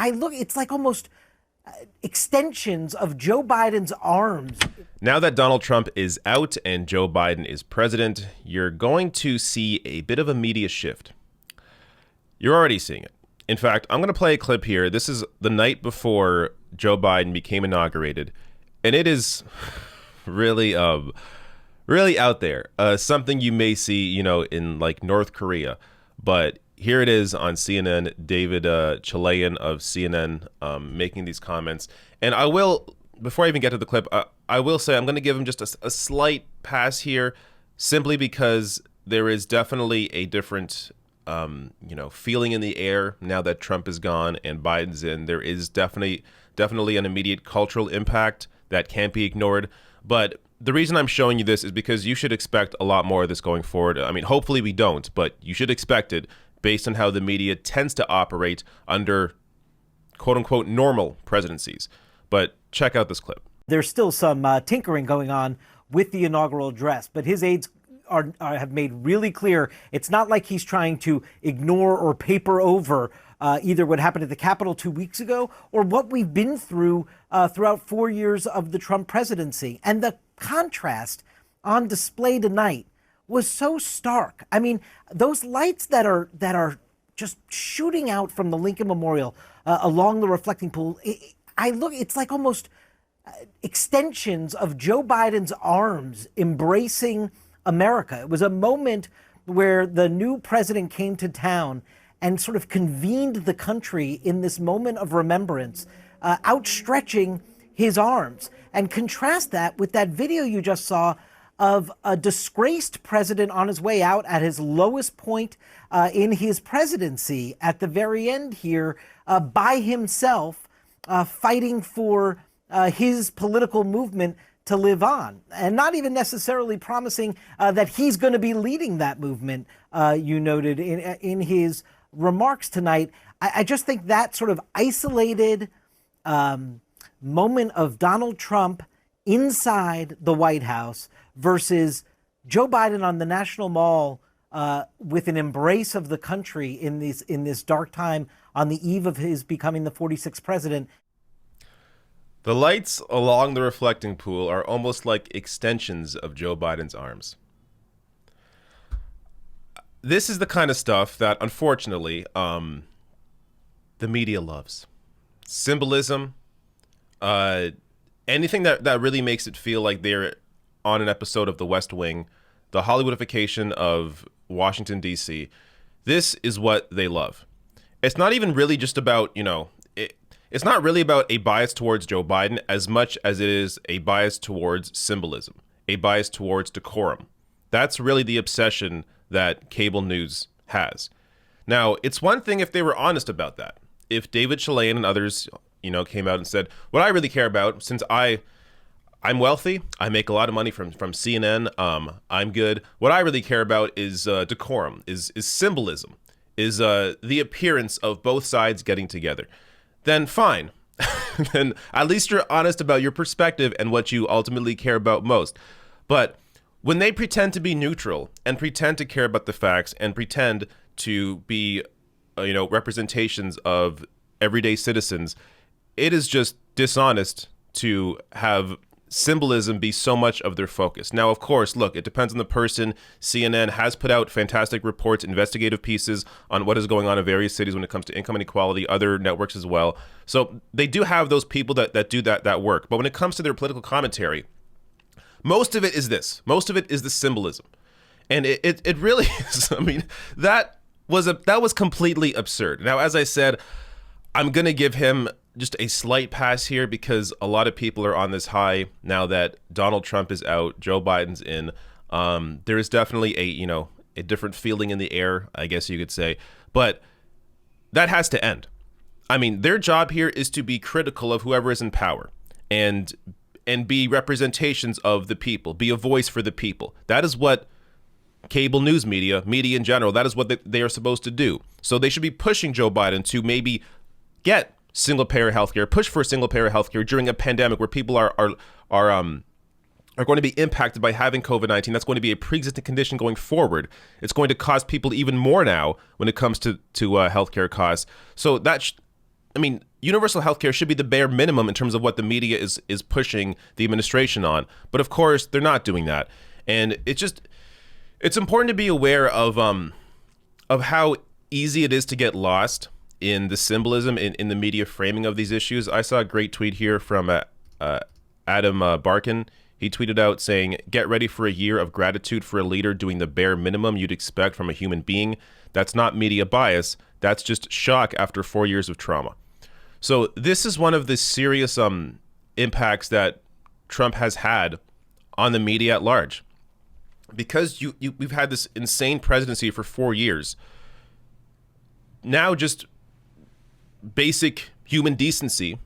I look, it's like almost extensions of Joe Biden's arms. Now that Donald Trump is out and Joe Biden is president, you're going to see a bit of a media shift. You're already seeing it. In fact, I'm going to play a clip here. This is the night before Joe Biden became inaugurated, and it is really out there. Something you may see, in like North Korea, but here it is on CNN. David Chalian of CNN making these comments, and I will, before I even get to the clip, I will say I'm going to give him just a slight pass here, simply because there is definitely a different feeling in the air now that Trump is gone and Biden's in. There is definitely an immediate cultural impact that can't be ignored. But the reason I'm showing you this is because you should expect a lot more of this going forward. I mean, hopefully we don't, but you should expect it based on how the media tends to operate under quote unquote normal presidencies. But check out this clip. There's still some tinkering going on with the inaugural address, but his aides have made really clear it's not like he's trying to ignore or paper over either what happened at the Capitol 2 weeks ago or what we've been through throughout 4 years of the Trump presidency. And the contrast on display tonight was so stark. I mean, those lights that are just shooting out from the Lincoln Memorial along the reflecting pool, it's like almost extensions of Joe Biden's arms embracing America. It was a moment where the new president came to town and sort of convened the country in this moment of remembrance, outstretching his arms. And contrast that with that video you just saw of a disgraced president on his way out at his lowest point in his presidency at the very end here by himself, fighting for his political movement to live on, and not even necessarily promising that he's going to be leading that movement, you noted in his remarks tonight. I just think that sort of isolated moment of Donald Trump inside the White House versus Joe Biden on the National Mall with an embrace of the country in this dark time on the eve of his becoming the 46th president. The lights along the reflecting pool are almost like extensions of Joe Biden's arms. This is the kind of stuff that, unfortunately, the media loves. Symbolism, anything that really makes it feel like they're on an episode of The West Wing, the Hollywoodification of Washington, D.C. This is what they love. It's not even really just about, it's not really about a bias towards Joe Biden as much as it is a bias towards symbolism, a bias towards decorum. That's really the obsession that cable news has. Now, it's one thing if they were honest about that. If David Chalian and others, came out and said, what I really care about, since I'm wealthy, I make a lot of money from CNN, I'm good. What I really care about is decorum, is symbolism, is the appearance of both sides getting together. Then fine. Then at least you're honest about your perspective and what you ultimately care about most. But when they pretend to be neutral and pretend to care about the facts and pretend to be, representations of everyday citizens, it is just dishonest to have symbolism be so much of their focus. Now, of course, look, it depends on the person. CNN has put out fantastic reports, investigative pieces on what is going on in various cities when it comes to income inequality, other networks as well. So they do have those people that do that work. But when it comes to their political commentary, most of it is this. Most of it is the symbolism. And it really is. I mean, that was completely absurd. Now, as I said, I'm going to give him just a slight pass here because a lot of people are on this high now that Donald Trump is out, Joe Biden's in. There is definitely a different feeling in the air, I guess you could say, but that has to end. I mean, their job here is to be critical of whoever is in power and be representations of the people, be a voice for the people. That is what cable news media in general, that is what they are supposed to do. So they should be pushing Joe Biden to maybe get single-payer healthcare, push for single-payer healthcare during a pandemic where people are going to be impacted by having COVID-19. That's going to be a pre-existing condition going forward. It's going to cost people even more now when it comes to healthcare costs. So universal healthcare should be the bare minimum in terms of what the media is pushing the administration on. But of course, they're not doing that. And it's important to be aware of how easy it is to get lost in the symbolism in the media framing of these issues. I saw a great tweet here from Adam Barkin. He tweeted out saying, "Get ready for a year of gratitude for a leader doing the bare minimum you'd expect from a human being. That's not media bias. That's just shock after 4 years of trauma." So this is one of the serious impacts that Trump has had on the media at large. Because we've had this insane presidency for 4 years. Now just basic human decency,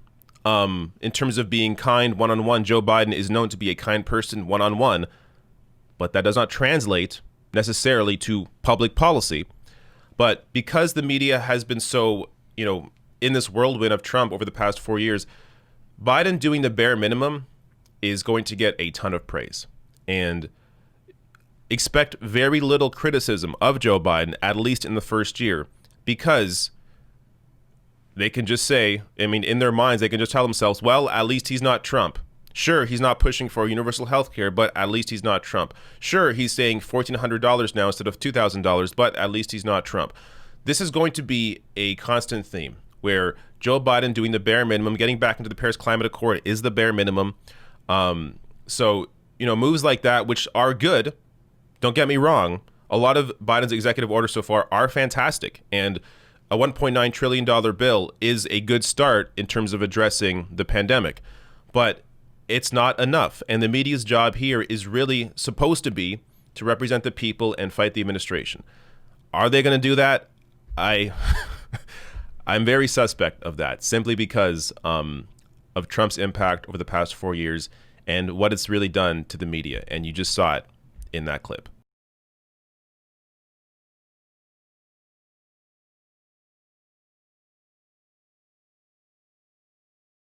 in terms of being kind one-on-one. Joe Biden is known to be a kind person one-on-one, but that does not translate necessarily to public policy. But because the media has been so, in this whirlwind of Trump over the past 4 years, Biden doing the bare minimum is going to get a ton of praise. And expect very little criticism of Joe Biden, at least in the first year, because they can just say, in their minds, they can just tell themselves, well, at least he's not Trump. Sure, he's not pushing for universal health care, but at least he's not Trump. Sure, he's saying $1,400 now instead of $2,000, but at least he's not Trump. This is going to be a constant theme where Joe Biden doing the bare minimum, getting back into the Paris Climate Accord is the bare minimum. So, moves like that, which are good, don't get me wrong, a lot of Biden's executive orders so far are fantastic. And a $1.9 trillion bill is a good start in terms of addressing the pandemic. But it's not enough. And the media's job here is really supposed to be to represent the people and fight the administration. Are they going to do that? I'm very suspect of that, simply because of Trump's impact over the past 4 years and what it's really done to the media. And you just saw it in that clip.